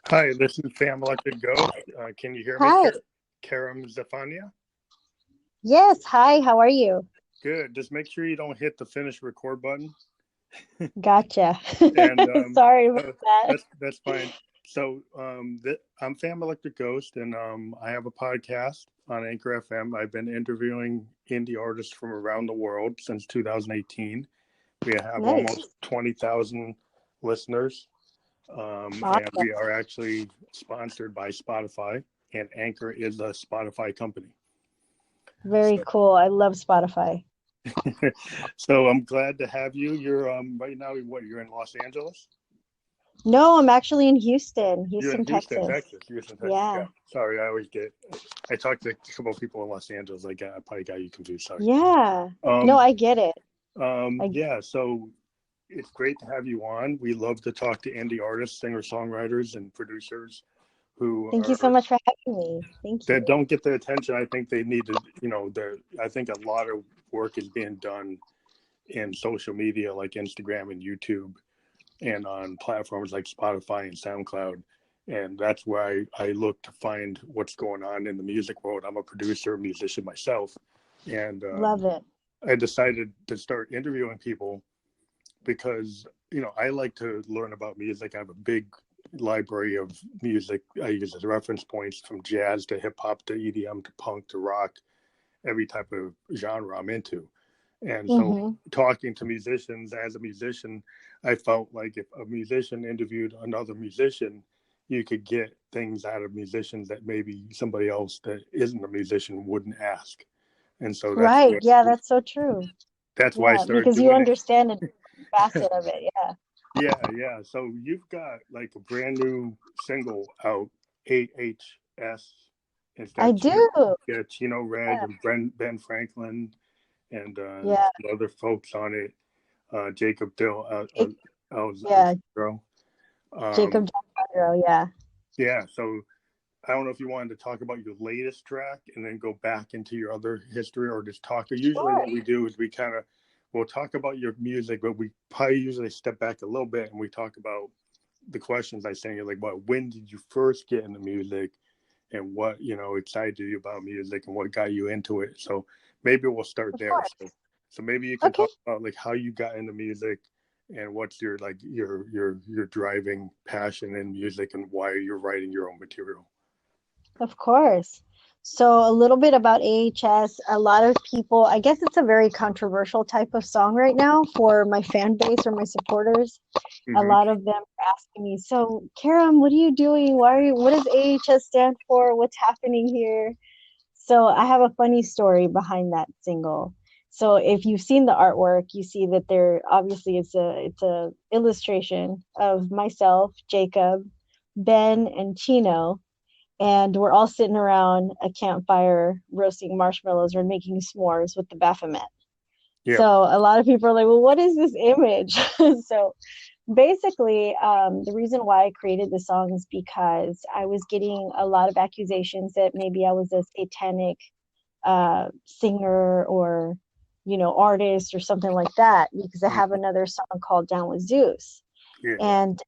Hi, this is Sam Electric Ghost. Can you hear me, Hi. Karem Zephaniah? Yes. Hi. How are you? Good. Just make sure you don't hit the finish record button. Gotcha. And Sorry about uh, that. that's fine. So I'm Sam Electric Ghost, and I have a podcast on Anchor FM. I've been interviewing indie artists from around the world since 2018. We have almost Nice. 20,000 listeners, and Awesome. we are actually sponsored by Spotify, and Anchor is a Spotify company. Very So cool. I love Spotify. So I'm glad to have you. You're right now. What, you're in Los Angeles? No, I'm actually in Houston, You're in Houston, Houston, Texas. Texas. Houston, Texas. Yeah. Yeah. Sorry, I always get. I talked to a couple of people in Los Angeles. I probably got you confused. Sorry. Yeah. No, Um. I get it. I Yeah. So it's great to have you on. We love to talk to indie artists, singer songwriters, and producers who thank you so are much for having me. Thank that you. don't get the attention I think they need to. I think a lot of work is being done in social media like Instagram and YouTube and on platforms like Spotify and SoundCloud. And that's where I look to find what's going on in the music world. I'm a producer, musician myself. And Love it. I decided to start interviewing people because, I like to learn about music. I have a big library of music I use as reference points, from jazz to hip hop to EDM to punk to rock, every type of genre I'm into. And so, Mm-hmm. talking to musicians as a musician, I felt like if a musician interviewed another musician, you could get things out of musicians that maybe somebody else that isn't a musician wouldn't ask. And so Right. Yeah, that's so true. that's why I Yeah, started because you doing understand a it. facet of it. Yeah. Yeah, yeah. So you've got like a brand new single out, A.H.S. It's I got do. Chino Red Yeah. and Ben Franklin and Yeah. some other folks on it. Jacob Dill, Jake, yeah. Alejandro. Jacob Um, Jones. Yeah. yeah, so I don't know if you wanted to talk about your latest track and then go back into your other history, or just talk. Usually, Sure. what we do is we'll talk about your music, but we probably usually step back a little bit and we talk about the questions I sent you, like, when did you first get into music, and what excited you about music, and what got you into it. So maybe we'll start Of there. course. So maybe you can Okay. talk about like how you got into music, and what's your like your driving passion in music, and why you're writing your own material. Of course. So a little bit about AHS. A lot of people, I guess it's a very controversial type of song right now for my fan base or my supporters. A Mm-hmm. lot of them are asking me, so Karam, what are you doing? What does AHS stand for? What's happening here? So I have a funny story behind that single. So if you've seen the artwork, you see that there obviously it's a illustration of myself, Jacob, Ben, and Chino, and we're all sitting around a campfire roasting marshmallows or making s'mores with the Baphomet. Yeah. So a lot of people are like, well, what is this image? So basically, the reason why I created the song is because I was getting a lot of accusations that maybe I was a satanic singer or, artist or something like that, because I have Mm-hmm. another song called Down with Zeus. Yeah. And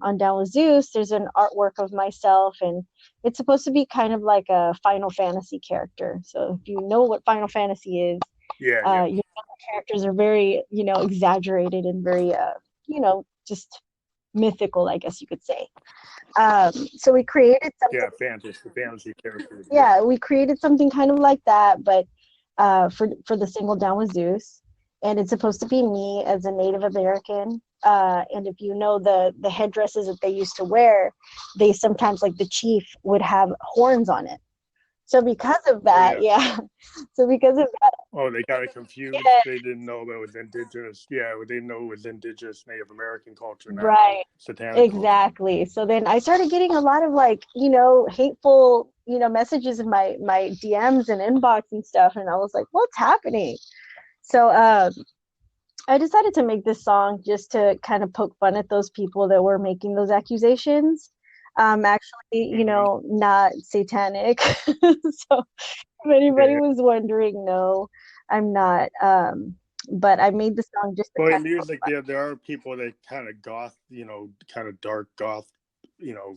on Down with Zeus, there's an artwork of myself, and it's supposed to be kind of like a Final Fantasy character. So if you know what Final Fantasy is, Yeah. Yeah. your characters are very, exaggerated and very, just mythical, I guess you could say. So we created something. Yeah. Fantasy characters. Yeah. Yeah, we created something kind of like that, but for the single Down with Zeus, and it's supposed to be me as a Native American. And if you know the headdresses that they used to wear, they sometimes, like the chief, would have horns on it. So because of Oh that, yeah. yeah. So because of that, Oh, they got it confused. yeah, They didn't know that it was indigenous. Yeah, they didn't know it was indigenous Native American culture, not right. satanic culture. Exactly. So then I started getting a lot of, like, hateful, messages in my DMs and inbox and stuff. And I was like, what's happening? So I decided to make this song just to kind of poke fun at those people that were making those accusations. Actually, Mm-hmm. not satanic. So if anybody Yeah. was wondering, no, I'm not. But I made the song just to Well, kind in of music, there are people that kind of goth, kind of dark goth, you know,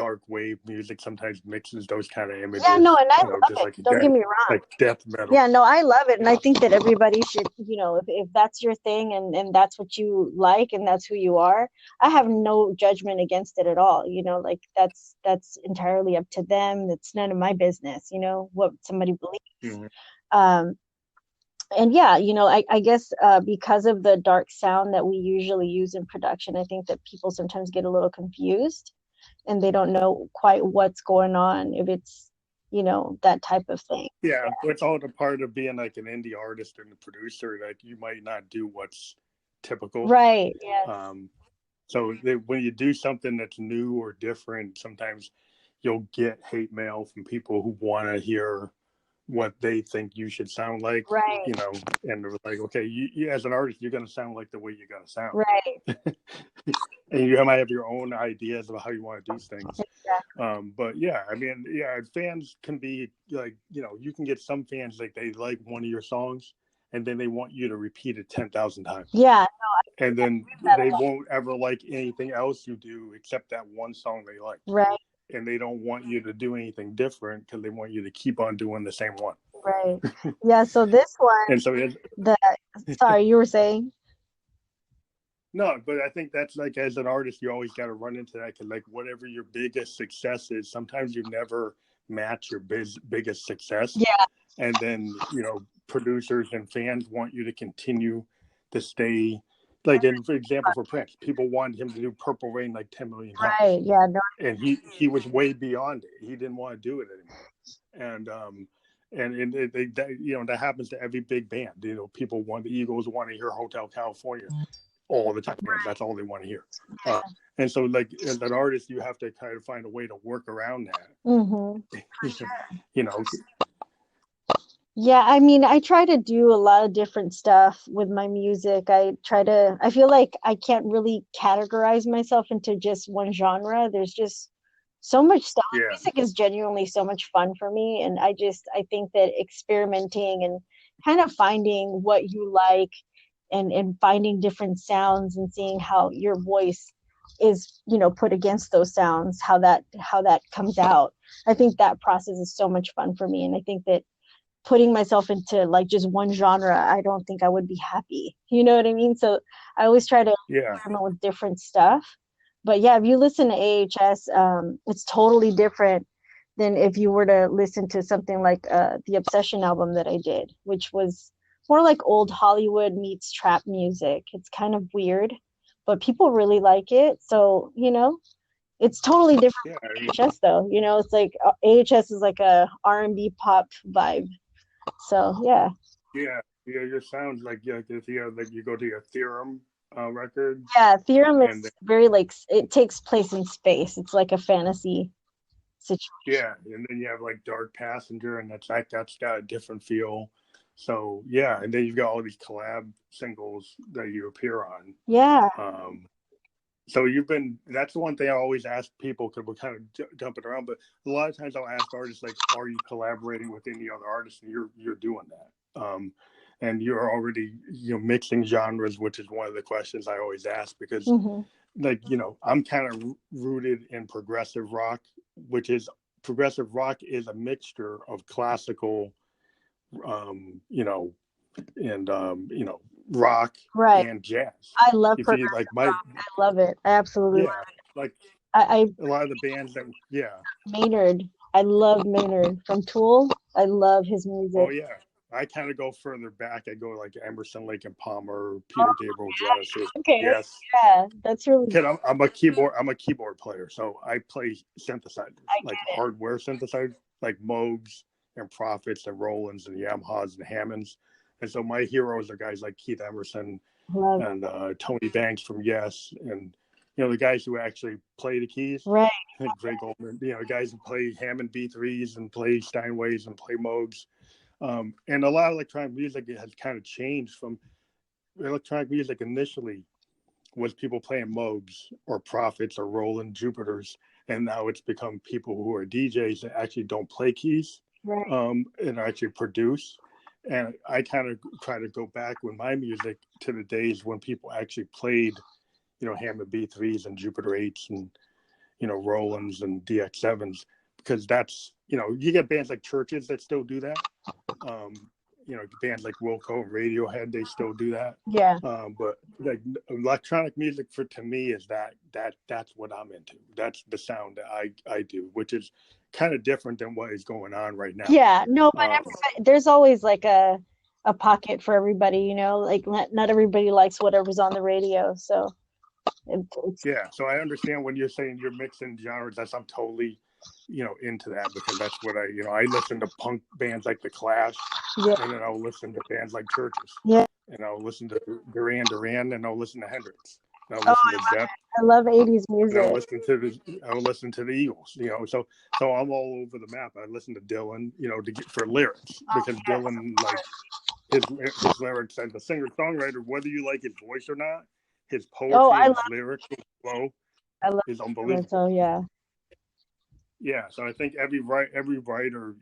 dark wave music sometimes mixes those kind of images. Yeah, no, and I You know, love just it. like Don't get me wrong. like death metal. Yeah, no, I love it. And I think that everybody should, if that's your thing and that's what you like and that's who you are, I have no judgment against it at all. Like that's entirely up to them. It's none of my business, what somebody believes. Mhm. Um, and yeah, I guess because of the dark sound that we usually use in production, I think that people sometimes get a little confused and they don't know quite what's going on if it's, that type of thing. Yeah, it's all the part of being like an indie artist and a producer. Like you might not do what's typical. Right. Yes. So when you do something that's new or different, sometimes you'll get hate mail from people who want to hear what they think you should sound like, Right. And they're like, okay, you as an artist, you're going to sound like the way you're going to sound. Right. And you might have your own ideas of how you want to do things. Exactly. But yeah, I mean, yeah, fans can be like, you can get some fans like they like one of your songs and then they want you to repeat it 10,000 times. Yeah. And then they won't ever like anything else you do except that one song they like. Right. And they don't want you to do anything different because they want you to keep on doing the same one. Right. Yeah. So this one, And so sorry, you were saying? no, but I think that's like as an artist, you always got to run into that because like whatever your biggest success is, sometimes you never match your biggest success. Yeah. And then, producers and fans want you to continue to stay. Like, for example, for Prince, people wanted him to do Purple Rain like 10 million times. Right. Yeah. No. And he was way beyond it. He didn't want to do it anymore. And that happens to every big band. People want the Eagles want to hear Hotel California all the time. That's all they want to hear. And so, like as an artist, you have to kind of find a way to work around that. Mm-hmm. Yeah, I mean, I try to do a lot of different stuff with my music. I feel like I can't really categorize myself into just one genre. There's just so much stuff. Yeah. Music is genuinely so much fun for me. And I think that experimenting and kind of finding what you like and finding different sounds and seeing how your voice is, put against those sounds, how that comes out. I think that process is so much fun for me. And I think that putting myself into like just one genre, I don't think I would be happy. You know what I mean? So I always try to experiment with different stuff. But yeah, if you listen to A.H.S, it's totally different than if you were to listen to something like the Obsession album that I did, which was more like old Hollywood meets trap music. It's kind of weird, but people really like it. So, it's totally different from A.H.S though. It's like A.H.S is like a R&B pop vibe. So yeah. Your sounds like if you go to your Theorem record. Yeah, Theorem is very like it takes place in space. It's like a fantasy situation. Yeah, and then you have like Dark Passenger, and that's got a different feel. So yeah, and then you've got all these collab singles that you appear on. Yeah. So that's the one thing I always ask people because we're kind of jumping around, but a lot of times I'll ask artists like, are you collaborating with any other artists? And you're doing that. And you're already, mixing genres, which is one of the questions I always ask because I'm kind of rooted in progressive rock, progressive rock is a mixture of classical, rock and jazz. I love progressive rock. I love it. I absolutely love it. Like a lot of the bands that Maynard. I love Maynard from Tool. I love his music. Oh yeah. I kind of go further back. I go like Emerson, Lake and Palmer, Peter Gabriel, Genesis. Okay. Yes. Yeah, that's really good. I'm a keyboard player, so I play synthesizers, hardware synthesizers, like Moogs and Prophets and Rolands and Yamahas and Hammonds. And so my heroes are guys like Keith Emerson and Tony Banks from Yes, and the guys who actually play the keys. Right. Greg Goldman. Guys who play Hammond B3s and play Steinways and play Moogs. And a lot of electronic music has kind of changed from electronic music initially was people playing Moogs or Prophets or Roland Jupiters, and now it's become people who are DJs that actually don't play keys and actually produce. And I kind of try to go back with my music to the days when people actually played, Hammond B3s and Jupiter 8s and, Rolands and DX7s, because that's, you get bands like Churches that still do that. Bands like Wilco and Radiohead, they still do that. Yeah. But like electronic music to me is that's what I'm into. That's the sound that I do, which is kind of different than what is going on right now. Yeah, no, but there's always like a pocket for everybody, like not everybody likes whatever's on the radio. So yeah, so I understand when you're saying you're mixing genres. I'm totally, into that, because that's what I listen to punk bands like The Clash, yeah, and then I'll listen to bands like Churches, yeah. and I'll listen to Duran, and I'll listen to Hendrix, and I'll Oh, listen to Zepp, I love 80s and I'll music. listen to the Eagles, so I'm all over the map. I listen to Dylan, for lyrics, because Dylan, like his lyrics, as a singer-songwriter, whether you like his voice or not, his poetry and his lyrics, his flow is unbelievable. So yeah. Yeah, so I think every writer,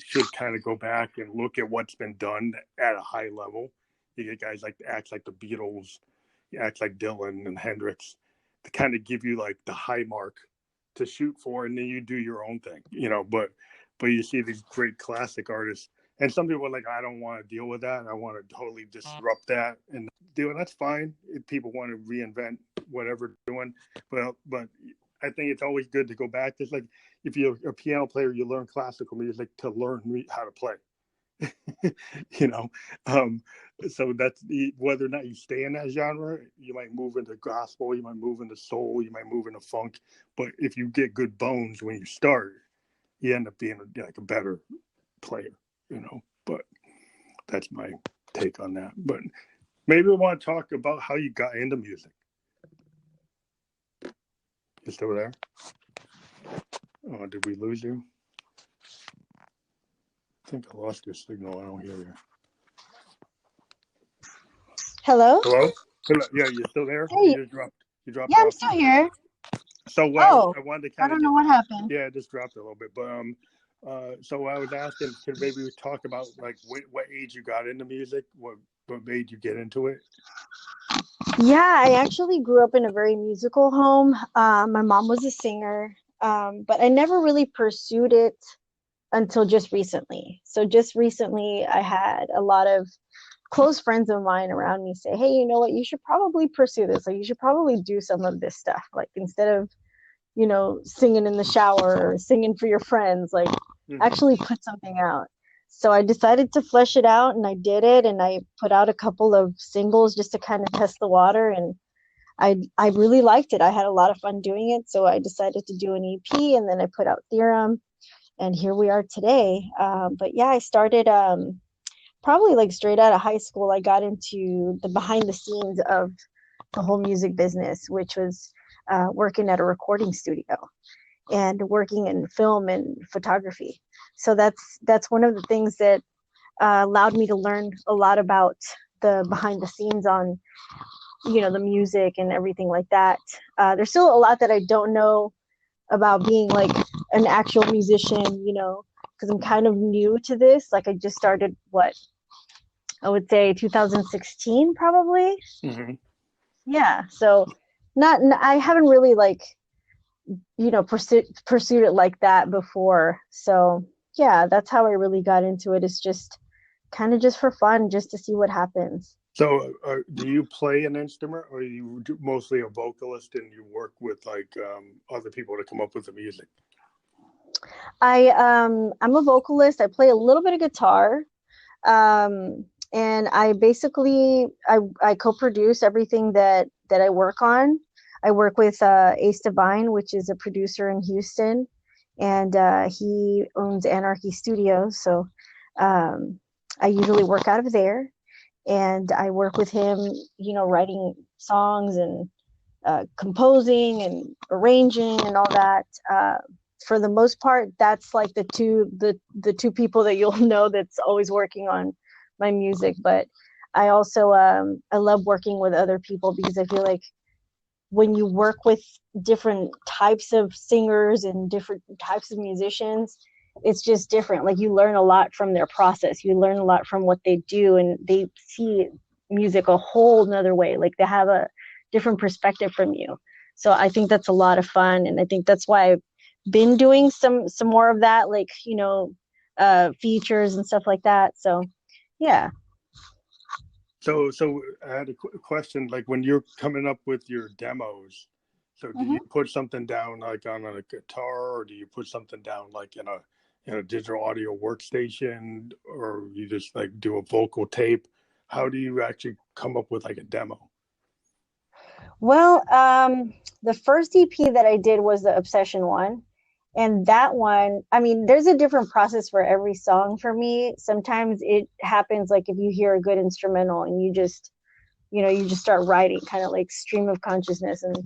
should kind of go back and look at what's been done at a high level. You get guys like acts like the Beatles, acts like Dylan and Hendrix, to kind of give you like the high mark to shoot for, and then you do your own thing, But you see these great classic artists, and some people are like, I don't want to deal with that. I want to totally disrupt that, and that's fine if people want to reinvent whatever they're doing, but I think it's always good to go back. Just like if you're a piano player, you learn classical music to learn how to play. So that's whether or not you stay in that genre. You might move into gospel, you might move into soul, you might move into funk. But if you get good bones when you start, you end up being like a better player. But that's my take on that. But maybe we want to talk about how you got into music. You still there? Oh, did we lose you? I think I lost your signal. I don't hear you. Hello? Hello? Yeah, you still there? Hey. You dropped yeah, off. I'm still here. So I wanted to I don't know what happened. Yeah, it just dropped a little bit. But so I was asking, could maybe we talk about like what age you got into music? What made you get into it? Yeah, I actually grew up in a very musical home. My mom was a singer, but I never really pursued it until just recently. So just recently, I had a lot of close friends of mine around me say, hey, you know what, you should probably pursue this. Like, you should probably do some of this stuff. Like, instead of, singing in the shower or singing for your friends, like actually put something out. So I decided to flesh it out, and I did it, and I put out a couple of singles just to kind of test the water, and I really liked it. I had a lot of fun doing it, so I decided to do an EP, and then I put out Theorem, and here we are today. But yeah, I started probably like straight out of high school. I got into the behind the scenes of the whole music business, which was working at a recording studio and working in film and photography. So that's one of the things that allowed me to learn a lot about the behind the scenes on, the music and everything like that. There's still a lot that I don't know about being like an actual musician, because I'm kind of new to this. Like, I just started, I would say 2016 probably. Mm-hmm. Yeah, so I haven't really like pursued it like that before. So yeah, that's how I really got into it. It's just kind of just for fun, just to see what happens. So do you play an instrument, or are you mostly a vocalist and you work with like other people to come up with the music? I'm a vocalist. I play a little bit of guitar. And I basically I co-produce everything that I work on. I work with A.H.S, which is a producer in Houston, and he owns Anarchy Studios. So I usually work out of there, and I work with him, writing songs and composing and arranging and all that. For the most part, that's like the two people that you'll know that's always working on my music. But I also I love working with other people, because I feel like when you work with different types of singers and different types of musicians, it's just different. Like, you learn a lot from their process. You learn a lot from what they do, and they see music a whole nother way. Like, they have a different perspective from you. So I think that's a lot of fun, and I think that's why I've been doing some more of that, like, features and stuff like that. So yeah. So I had a question. Like when you're coming up with your demos, so do you Mhm. put something down like on a guitar, or do you put something down like in a digital audio workstation, or you just like do a vocal tape? How do you actually come up with like a demo? Well, the first EP that I did was the Obsession one. And that one, I mean, there's a different process for every song for me. Sometimes it happens like if you hear a good instrumental and you just start writing, kind of like stream of consciousness. And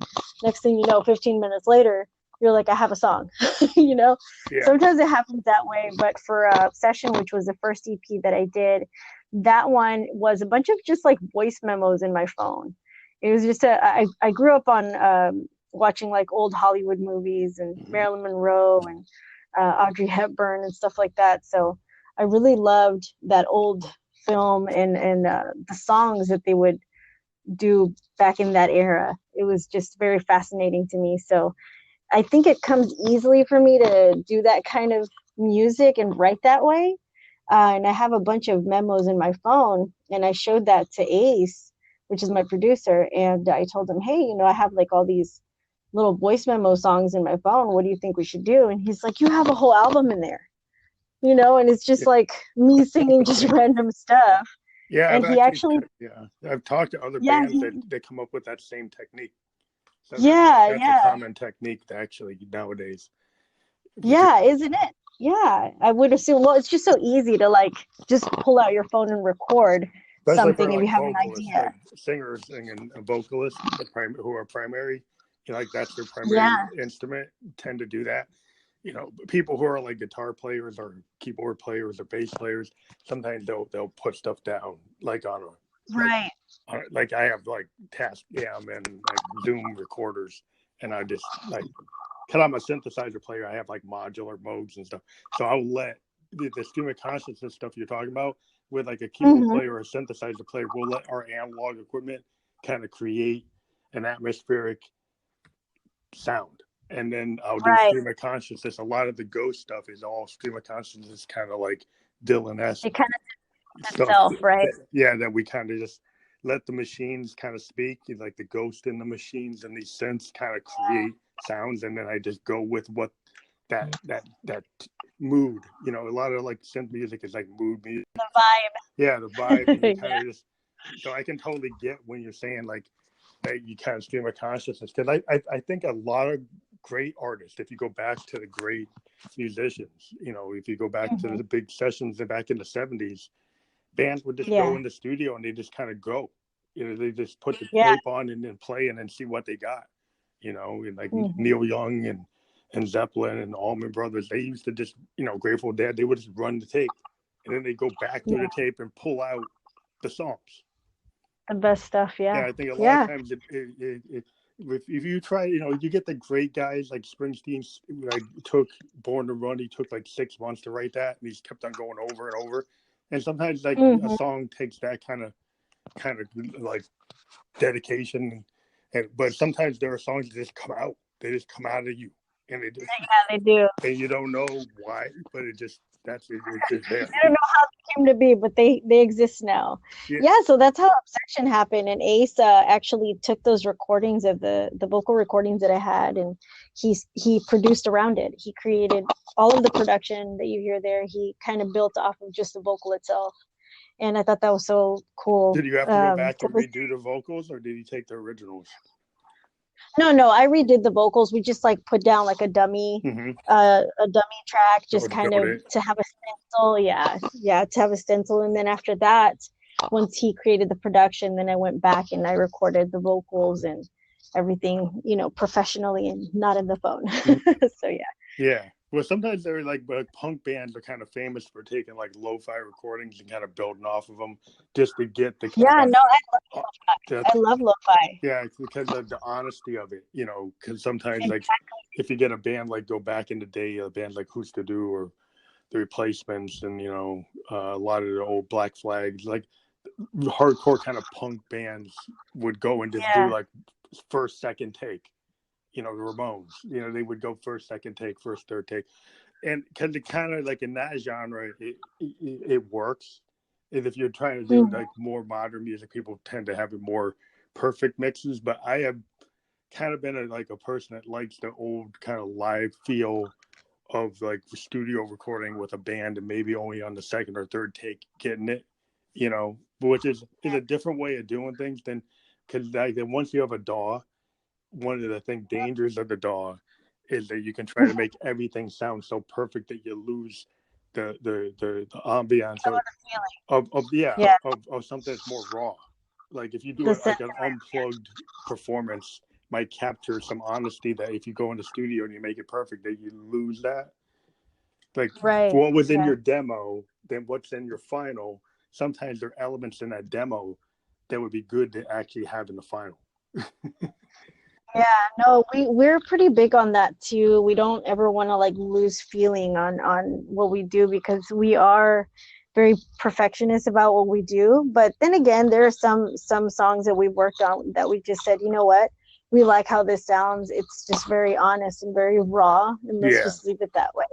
next thing you know, 15 minutes later, you're like, I have a song, you know? Yeah. Sometimes it happens that way. But for Obsession, which was the first EP that I did, that one was a bunch of just like voice memos in my phone. It was just I grew up on watching like old Hollywood movies and Mhm. Marilyn Monroe and Audrey Hepburn and stuff like that. So I really loved that old film and the songs that they would do back in that era. It was just very fascinating to me. So I think it comes easily for me to do that kind of music and write that way. And I have a bunch of memos in my phone, and I showed that to Ace, which is my producer, and I told him, hey, I have like all these little voice memo songs in my phone. What do you think we should do? And he's like, you have a whole album in there, and it's just like me singing just random stuff. Yeah, And he actually, I've talked to other yeah, bands that they come up with that same technique. So yeah, that's a yeah. common technique actually nowadays. Yeah, isn't it? Yeah, I would assume. Well, it's just so easy to like just pull out your phone and record Especially for something if you like have an vocalists, idea. like singers and vocalists, who are primary, like that's their primary Yeah. instrument, tend to do that. People who are like guitar players or keyboard players or bass players, sometimes they'll put stuff down like on a like Right. like I have like Tascam and like Zoom recorders, and I just like because I'm a synthesizer player, I have like modular modes and stuff. So I'll let the stream of consciousness stuff you're talking about with like a keyboard Hmm. player or a synthesizer player, we'll let our analog equipment kind of create an atmospheric sound. And then I'll do Right. stream of consciousness. A lot of the ghost stuff is all stream of consciousness, kind of like Dylan-esque It kind of stuff. itself, right? That we kind of just let the machines kind of speak, like the ghost in the machines and these synths kind of create sounds, and then I just go with what that mood. A lot of like synth music is like mood music. The vibe. Yeah, the vibe, and you kind Yeah. of just. So I can totally get when you're saying like that you kind of stream of consciousness, because I think a lot of great artists, if you go back to the great musicians, if you go back to Hmm. the big sessions back in the 70s, bands would just go Yeah. in the studio and they just kind of go. They just put the Yeah. tape on and then play and then see what they got. And like Hmm. Neil Young and Zeppelin and Allman Brothers, they used to just, Grateful Dead, they would just run the tape and then they go back through Yeah. the tape and pull out the songs. The best stuff. Yeah, Yeah. I think a lot of Yeah. times if you try, you get the great guys like Springsteen, like took Born to Run, he took like 6 months to write that, and he's kept on going over and over. And sometimes like a Hmm. song takes that kind of like dedication, but sometimes there are songs that just come out. They just come out of you, and Yeah, they do. and you don't know why, but it's just there. I don't know how they came to be, but they exist now. Yeah. Yeah, so that's how Obsession happened. And Ace actually took those recordings of the vocal recordings that I had, and he produced around it. He created all of the production that you hear there. He kind of built off of just the vocal itself, and I thought that was so cool. Did you have to go back and redo the vocals, or did you take the originals? No, I redid the vocals. We just like put down like Mm-hmm. a dummy track, So just to kind build of it. to have a stencil. Yeah, to have a stencil. And then after that, once he created the production, then I went back and I recorded the vocals and everything, professionally and not in the phone. So yeah. Yeah. Well, sometimes they're like, but punk bands are kind of famous for taking like lo-fi recordings and kind of building off of them just to get the kind Yeah, of, no, the, I love lo-fi. yeah, it's because of the honesty of it, because sometimes like Exactly. if you get a band like go back in the day, a band like Who's to Do or the Replacements and, a lot of the old Black Flags, like hardcore kind of punk bands would go and just do Yeah. like first, second take. the Ramones. They would go first, second take, first, third take, and because it kind of like in that genre, it works. And if you're trying to do Mhm. like more modern music, people tend to have it more perfect mixes. But I have kind of been a person that likes the old kind of live feel of like studio recording with a band, and maybe only on the second or third take getting it, which is a different way of doing things than, because like then once you have a DAW, one of the dangers of the DAW is that you can try to make everything sound so perfect that you lose the ambiance Yeah, of something that's more raw. Like if you do the it like an sentiment. unplugged performance might capture some honesty that if you go in the studio and you make it perfect, that you lose that. Like Right. what was in Yeah. your demo, then what's in your final. Sometimes there are elements in that demo that would be good to actually have in the final. Yeah, no, we're pretty big on that too. We don't ever want to like lose feeling on what we do because we are very perfectionist about what we do. But then again, there are some songs that we've worked on that we just said, you know what? We like how this sounds. It's just very honest and very raw, and let's Yeah. just leave it that way.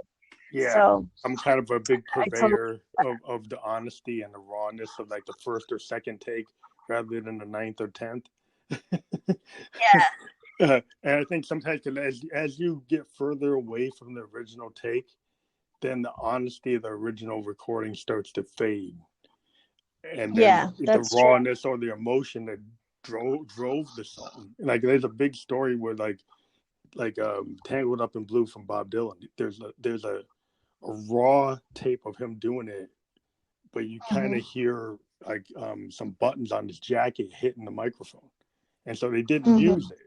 Yeah, So I'm kind of a big I totally, purveyor of the honesty and the rawness of like the first or second take rather than the ninth or 10th. And I think sometimes as you get further away from the original take, then the honesty of the original recording starts to fade. And then yeah, the that's true. rawness or the emotion that drove the song. Like there's a big story where Tangled Up in Blue from Bob Dylan. There's a raw tape of him doing it, but you kind Hmm. of hear like some buttons on his jacket hitting the microphone, and so they didn't use Hmm. it.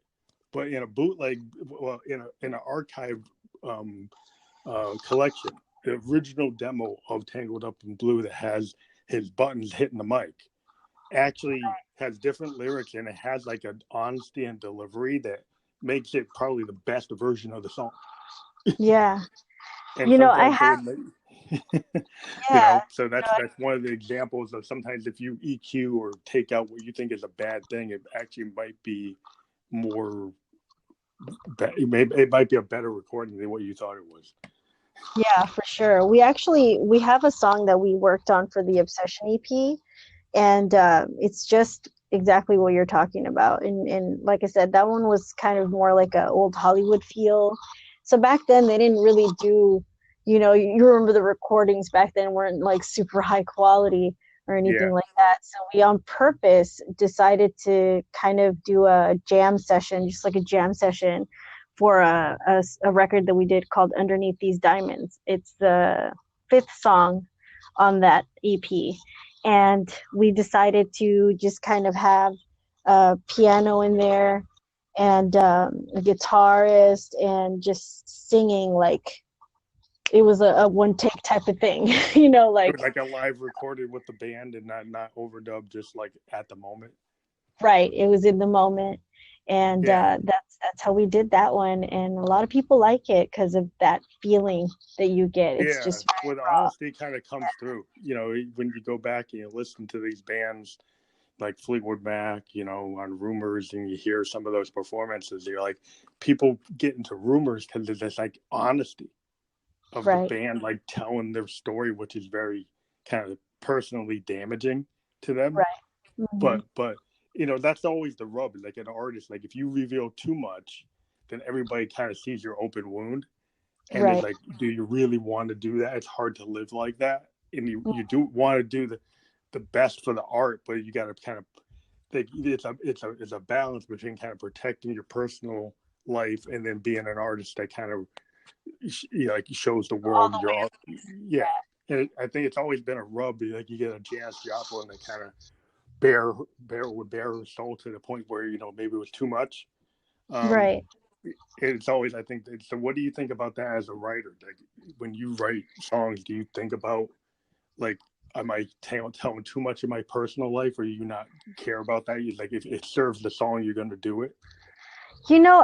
But in a bootleg, well, in an archive collection, the original demo of Tangled Up in Blue that has his buttons hitting the mic actually has different lyrics, and it has like an honesty and delivery that makes it probably the best version of the song. Yeah, And I sometimes have. Yeah, so that's one of the examples of sometimes if you EQ or take out what you think is a bad thing, it actually might be more it might be a better recording than what you thought it was. yeah, for sure. We have a song that we worked on for the Obsession EP, and it's just exactly what you're talking about. And like I said, that one was kind of more like a old Hollywood feel. So back then they didn't really do, you remember the recordings back then weren't like super high quality or anything Yeah, like that. So we on purpose decided to kind of do a jam session, just like a jam session for a record that we did called Underneath These Diamonds. It's the fifth song on that EP. And we decided to just kind of have a piano in there and a guitarist and just singing like it was a one take type of thing, it like was like a live recorded with the band and not overdubbed, just like at the moment. right. It was in the moment, and Yeah, that's how we did that one. And a lot of people like it because of that feeling that you get. It's yeah. just very Well, the honesty kind of comes through. When you go back and you listen to these bands like Fleetwood Mac, on Rumors, and you hear some of those performances, you're like, people get into Rumors because there's this like honesty of the right. band, like telling their story, which is very kind of personally damaging to them. Right. Hmm. But that's always the rub. Like an artist, like if you reveal too much, then everybody kind of sees your open wound, and it's Right. like, do you really want to do that? It's hard to live like that, and you do want to do the best for the art, but you got to kind of think it's a balance between kind of protecting your personal life and then being an artist that kind of like shows the All world the your art. way. Yeah, and I think it's always been a rub. Like you get a Jazz Joplin that kind of bare her soul to the point where maybe it was too much. Um, Right. it's always, I think. So, what do you think about that as a writer? Like when you write songs, do you think about like, am I telling too much of my personal life, or do you not care about that? You like if it serves the song, you're going to do it.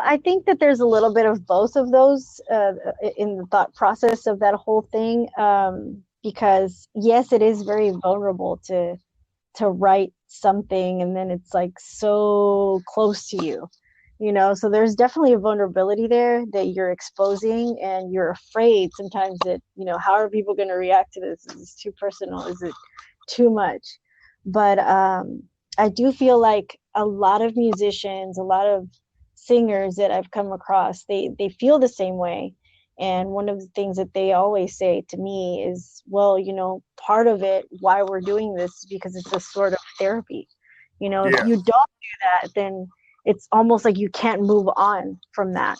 I think that there's a little bit of both of those in the thought process of that whole thing. Because yes, it is very vulnerable to write something and then it's like so close to you, you know. So there's definitely a vulnerability there that you're exposing, and you're afraid sometimes that, you know, how are people going to react to this? Is this too personal? Is it too much? But I do feel like a lot of musicians, a lot of singers that I've come across, they feel the same way. And one of the things that they always say to me is, well, you know, part of it, why we're doing this, is because it's a sort of therapy. You know, if Yeah, you don't do that, then it's almost like you can't move on from that,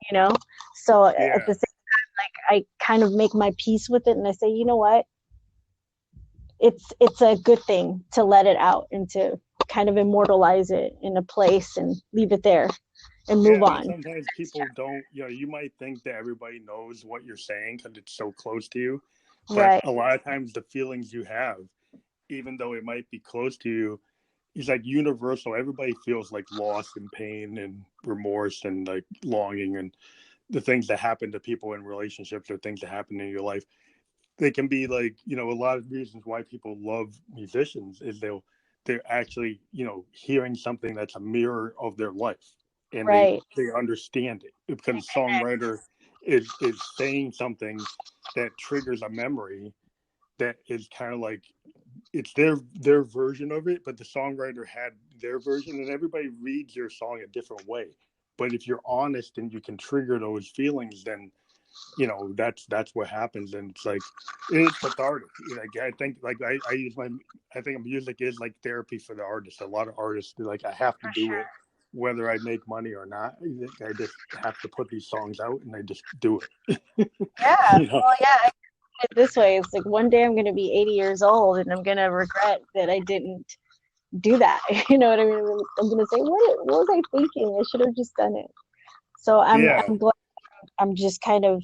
you know? So at yeah, the same time, like, I kind of make my peace with it, and I say, you know what? It's a good thing to let it out and to kind of immortalize it in a place and leave it there and move yeah. And on. sometimes people don't, you might think that everybody knows what you're saying because it's so close to you, but Right, a lot of times the feelings you have, even though it might be close to you, is like universal. Everybody feels like loss and pain and remorse and like longing, and the things that happen to people in relationships or things that happen in your life. They can be like, a lot of reasons why people love musicians is they're actually, hearing something that's a mirror of their life, and right. they understand it because a songwriter is saying something that triggers a memory that is kind of like it's their version of it, but the songwriter had their version, and everybody reads your song a different way. But if you're honest and you can trigger those feelings, then that's what happens. And it's like it's cathartic. Like I think like I use my I think music is like therapy for the artist. A lot of artists like I have to For do it sure. whether I make money or not. I just have to put these songs out and I just do it. Yeah. you know Well, yeah, I put it this way. It's like one day I'm going to be 80 years old and I'm going to regret that I didn't do that. You know what I mean? I'm going to say, what was I thinking? I should have just done it. So yeah. I'm glad I'm just kind of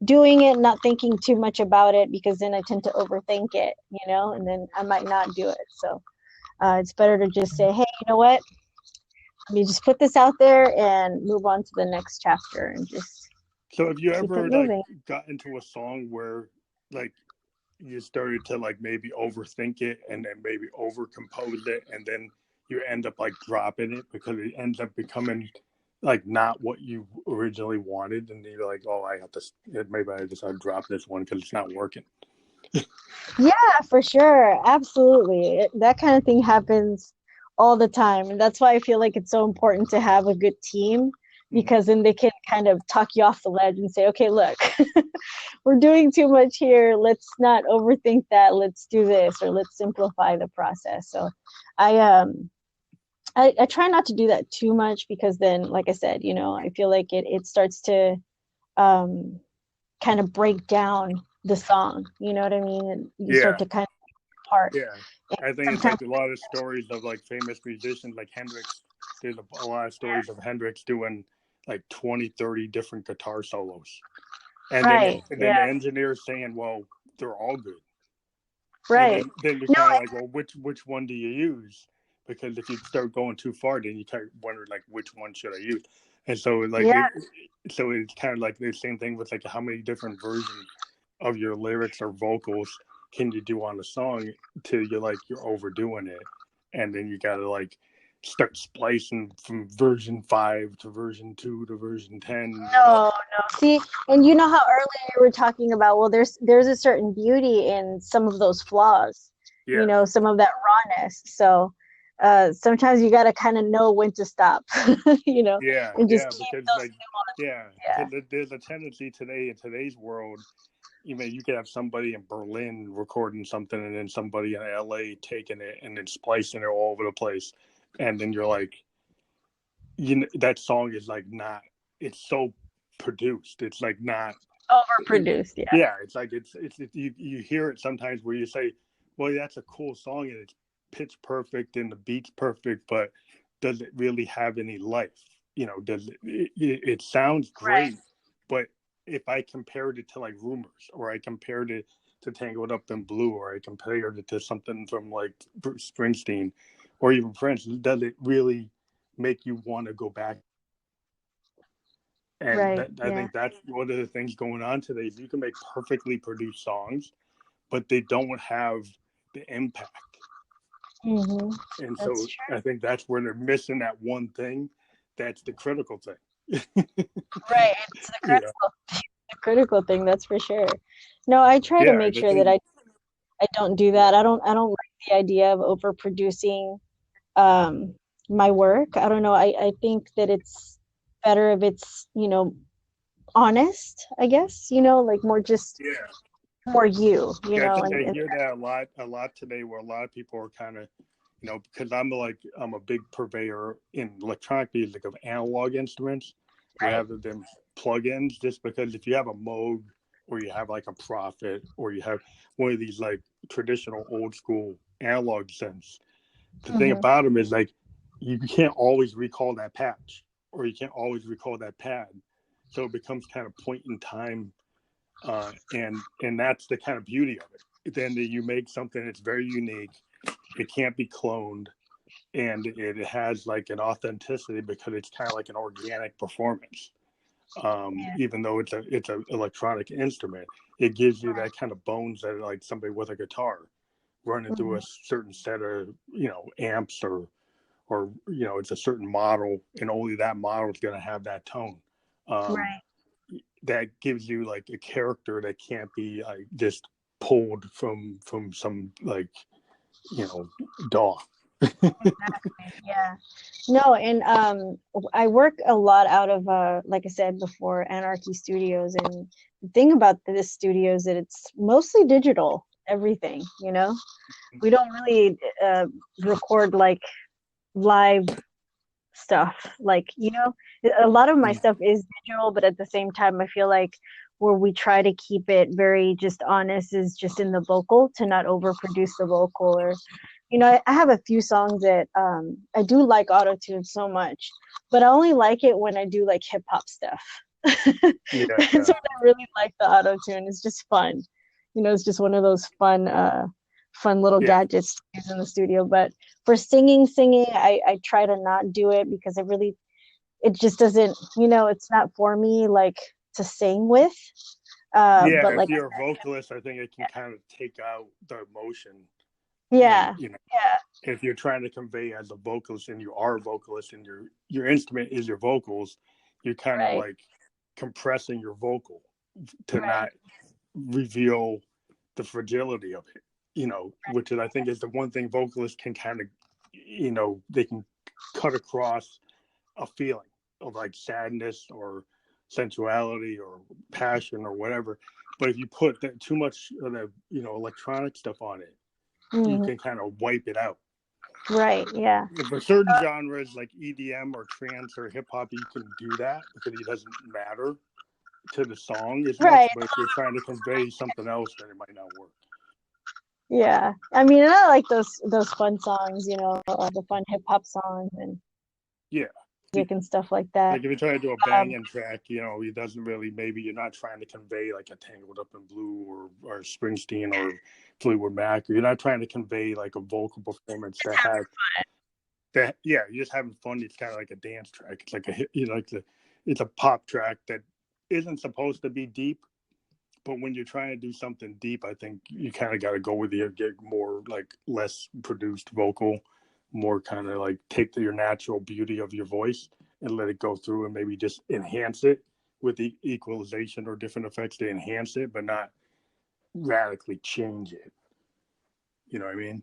doing it, not thinking too much about it, because then I tend to overthink it, you know, and then I might not do it. So it's better to just say, hey, you know what? Let me just put this out there and move on to the next chapter and just So have you keep it ever like moving. got into a song where like you started to like maybe overthink it and then maybe overcompose it, and then you end up like dropping it because it ends up becoming like not what you originally wanted, and you're like, oh, I have to maybe I just I'll drop this one because it's not working. Yeah, for sure. Absolutely. That kind of thing happens all the time. And that's why I feel like it's so important to have a good team, Mm-hmm. because then they can kind of talk you off the ledge and say, okay, look, we're doing too much here. Let's not overthink that. Let's do this, or let's simplify the process. So I I try not to do that too much, because then, like I said, you know, I feel like it starts to um kind of break down the song. You know what I mean? And you start Yeah, to kind of part. yeah. And I think it's sometimes, like a lot of stories of like famous musicians like Hendrix. There's a lot of stories of Hendrix doing like 20, 30 different guitar solos, and then right, and then yeah, the engineer saying, well, they're all good. And right. then you're No, kind of like, well, which one do you use? Because if you start going too far, then you kind of wonder like which one should I use? And so like yeah, so it's kind of like the same thing with like how many different versions of your lyrics or vocals can you do on a song till you're like you're overdoing it, and then you gotta like start splicing from version 5 to version 2 to version 10. no, no. See, and you know how earlier you were talking about, well, there's a certain beauty in some of those flaws, you Yeah. know, some of that rawness. So sometimes you got to kind of know when to stop, you know, Yeah, and just yeah, keep because those like, yeah, nuances. because there's a tendency today in today's world. You could have somebody in Berlin recording something, and then somebody in LA taking it and then splicing it all over the place, and then you're like, that song is like not. It's so produced. It's like not. Yeah, It, overproduced. Yeah, yeah, it's like you hear it sometimes where you say, well, that's a cool song and it's pitch perfect and the beat's perfect, but does it really have any life? Does it sounds right. great, but if I compared it to like Rumors, or I compared it to Tangled Up in Blue, or I compared it to something from like Bruce Springsteen or even Prince, does it really make you want to go back? And Right. I Yeah. think that's one of the things going on today is you can make perfectly produced songs, but they don't have the impact. Hmm. And That's so true. I think that's where they're missing that one thing that's the critical thing. Right. It's You know? the critical thing, that's for sure. No, I try to Yeah, make and the sure that thing, I don't do yeah, that. I don't like the idea of overproducing um my work. I don't know. I think that it's better if it's, honest, I guess, like more just yeah, more you, yeah. I think I and hear that a lot today, where a lot of people are kind of, because I'm a big purveyor in electronic music of analog instruments right. rather than plugins. Just because if you have a Moog, or you have like a Prophet, or you have one of these like traditional old school analog synths, the thing Hmm. about them is like you can't always recall that patch, or you can't always recall that pad, so it becomes kind of point in time, and that's the kind of beauty of it. Then you make something that's very unique. It can't be cloned, and it has like an authenticity because it's kind of like an organic performance. Even though it's a electronic instrument, it gives you that kind of bones that like somebody with a guitar running through Hmm. a certain set of amps, or it's a certain model, and only that model is going to have that tone. Um, Right. that gives you like a character that can't be like just pulled from some like DAW. Yeah. No, and I work a lot out of like I said before, Anarchy Studios, and the thing about this studio is that it's mostly digital, everything, We don't really record like live stuff. Like, a lot of my stuff is digital, but at the same time, I feel like where we try to keep it very just honest is just in the vocal, to not overproduce the vocal. Or, I have a few songs that I do like auto tune so much, but I only like it when I do like hip hop stuff. Yeah, That's when I really like the auto tune. It's just fun. It's just one of those fun little yeah, gadgets to use in the studio. But for singing, I try to not do it because it just doesn't, it's not for me like to sing with. yeah. But If like I you're a said, vocalist, I think it can kind of take out the emotion. And yeah, yeah, if you're trying to convey as a vocalist, and you are a vocalist, and your instrument is your vocals, you're kind of right, like compressing your vocal to right, not reveal the fragility of it, which is, I think, is the one thing vocalists can kind of, they can cut across a feeling of like sadness, or sensuality, or passion, or whatever. But if you put too much of the, electronic stuff on it, you hmm, can kind of wipe it out. right, yeah, For certain genres like EDM or trance or hip hop, you can do that because it doesn't matter to the song as much. right, But if you're trying to convey something else, then it might not work. yeah. I mean, and I like those fun songs, the fun hip hop songs and Yeah. music and stuff like that. Like if you're trying to do a Um, banging track, it doesn't really, maybe you're not trying to convey like a Tangled Up in Blue, or Springsteen, or Fleetwood Mac. Or you're not trying to convey like a vocal performance that has that. Yeah, you're just having fun. It's kind of like a dance track. It's like it's a pop track that isn't supposed to be deep. But when you're trying to do something deep, I think you kind of got to go with get more like less produced vocal, more kind of like take your natural beauty of your voice and let it go through, and maybe just enhance it with the equalization or different effects to enhance it, but not radically change it. You know what I mean?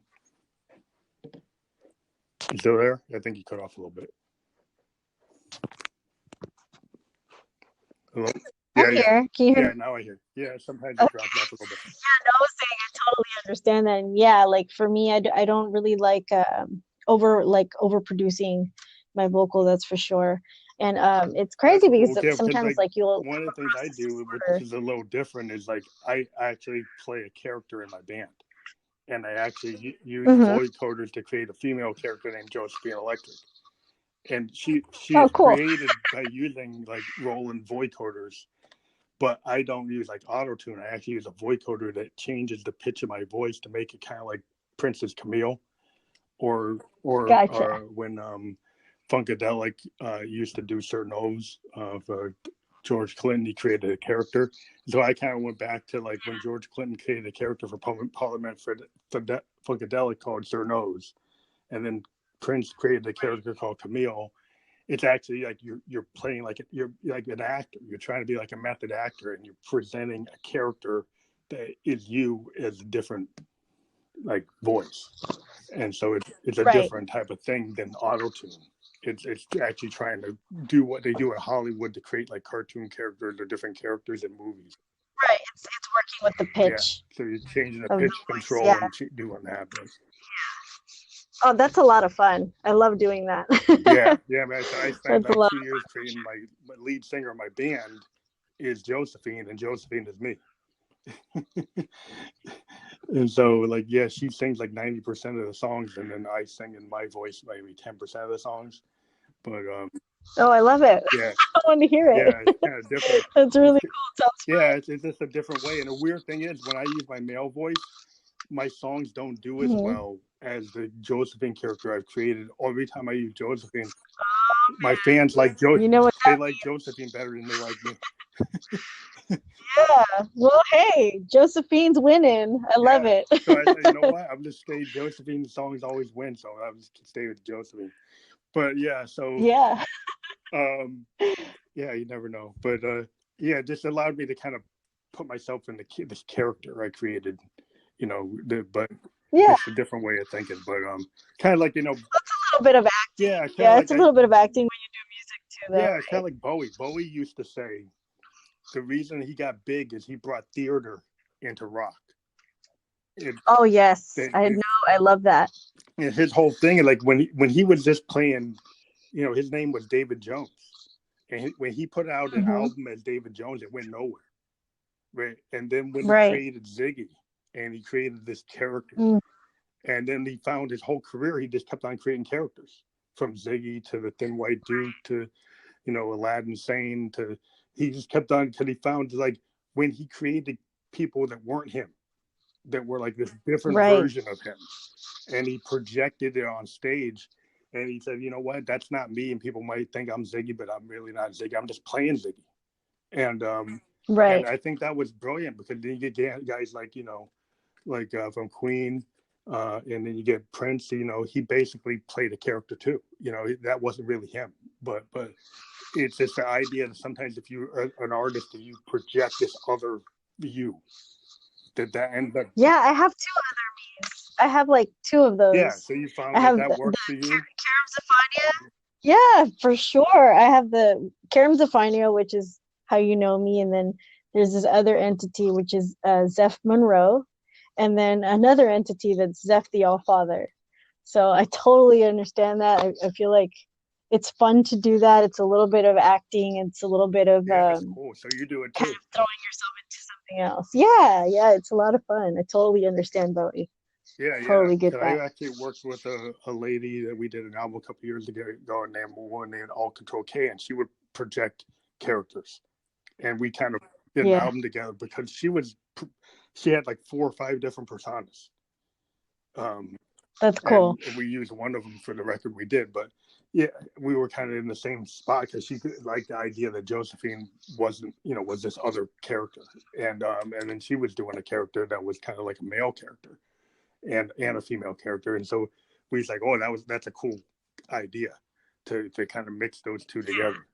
You still there? I think you cut off a little bit. Hello? I'm Yeah, yeah. here. Can you hear me? Yeah, now I hear. Yeah, sometimes it Okay. drops off a little bit. Yeah, no, I was saying I totally understand that. And yeah, like for me, I don't really like overproducing my vocal, that's for sure. And it's That's crazy because cool too, because sometimes like like you'll one come of the things across I this do, which super. is a little different, is like I actually play a character in my band, and I actually use Hmm. voice coders to create a female character named Josephine Electric, and she Oh, is cool. created by using like Roland voicoders, but I don't use like auto tune. I actually use a voiceoder that changes the pitch of my voice to make it kind of like Princess Camille, or Gotcha. when Funkadelic used to do certain O's for George Clinton. He created a character, so I kind of went back to like when George Clinton created a character for Parliament for Funkadelic called certain O's, and then Prince created a character called Camille, it's actually like you're playing like you're like an actor. You're trying to be like a method actor, and you're presenting a character that is you as a different like voice. And so it's a Right. different type of thing than auto tune. It's actually trying to do what they do in Hollywood to create like cartoon characters or different characters in movies. Right. It's working with the Yeah, pitch so you're changing the of the pitch voice. control Yeah. and doing that. But Oh, that's a lot of fun. I love doing that. yeah, man. So I spent That's a like lot. 2 years creating my lead singer of my band is Josephine, and Josephine is me. And so like yeah, she sings like 90% of the songs, and then I sing in my voice maybe 10% of the songs. But Oh, I love it. yeah, I want to hear it. yeah, it's kind of different. That's really cool. Sounds Yeah, it's just a different way. And the weird thing is, when I use my male voice, my songs don't do as well as the Josephine character I've created. Every time I use Josephine, my fans like You know what they that like Josephine better than they like me. Yeah. Well, hey, Josephine's winning. I love it. So I said, you know what? I'm just stay. Josephine's songs always win, so I'm just stay with Josephine. But yeah, so Yeah. yeah, you never know. But yeah, it just allowed me to kind of put myself in this character I created. You know, but Yeah. it's a different way of thinking. But kind of like That's a little bit of acting. yeah, Yeah, it's a little bit of acting when you do music too, though. yeah, it's kind of like Bowie. Bowie used to say the reason he got big is he brought theater into rock. Oh yes, I know. I love that. His whole thing, like when he was just playing, you know, his name was David Jones, and when he put out an album as David Jones, it went nowhere, right? And then when he created Ziggy, and he created this character, and then he found his whole career, he just kept on creating characters, from Ziggy to the Thin White Duke to, you know, Aladdin Sane to, he just kept on until he found like when he created people that weren't him, that were like this different version of him, and he projected it on stage, and he said, you know what, that's not me, and people might think I'm Ziggy, but I'm really not Ziggy, I'm just playing Ziggy. And and I think that was brilliant, because then you get guys like, you know, like from Queen, and then you get Prince, you know, he basically played a character too, you know, that wasn't really him, but it's just the idea that sometimes if you're an artist and you project this other you, that ends up. Yeah, I have two other me's. I have like two of those. Yeah, so you found that works for you? Karem Zephaniah. Yeah, for sure. I have the Karem Zephaniah, which is how you know me, and then there's this other entity, which is Zeph Monroe, and then another entity that's Zeph the All-Father. So I totally understand that. I feel like it's fun to do that. It's a little bit of acting. It's a little bit of cool. So you do it too. Kind of throwing yourself into something else. Yeah, it's a lot of fun. I totally understand Bowie. Totally get that. I actually worked with a lady that we did an album a couple years ago named All Control K, and she would project characters, and we kind of did an album together, because she had like 4 or 5 different personas. That's cool. And we used one of them for the record we did, but yeah, we were kind of in the same spot, because she liked the idea that Josephine wasn't, you know, was this other character, and then she was doing a character that was kind of like a male character, and a female character, and so we was like, oh, that's a cool idea to kind of mix those two together.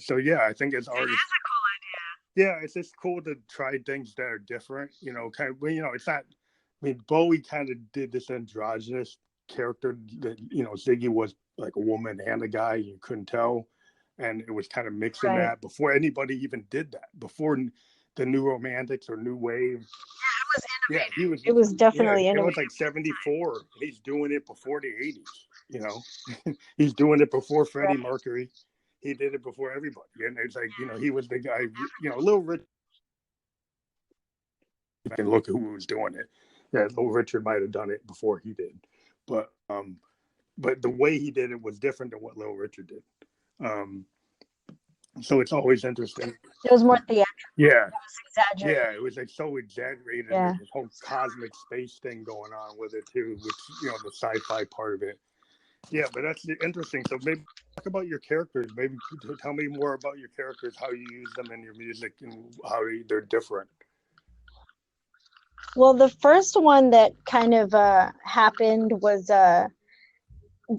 So yeah, I think as artists, that's a cool idea. Yeah, it's just cool to try things that are different, you know, kind of, you know, it's not. I mean, Bowie kind of did this androgynous character that, you know, Ziggy was like a woman and a guy, you couldn't tell, and it was kind of mixing that before anybody even did that, before the New Romantics or New Wave. Yeah, it was definitely innovative. It was like 74. He's doing it before the 80s, you know. He's doing it before Freddie Mercury. He did it before everybody, and it's like, you know, he was the guy, you know, Little Richard. You can look at who was doing it. Yeah, Little Richard might have done it before he did, but the way he did it was different than what Little Richard did. So it's always interesting. It was more theatrical. Yeah. It was exaggerated. Yeah, it was like so exaggerated. Yeah. This whole cosmic space thing going on with it too, which, you know, the sci-fi part of it. Yeah, but that's interesting. So maybe talk about your characters. Maybe tell me more about your characters, how you use them in your music, and how they're different. Well, the first one that kind of happened was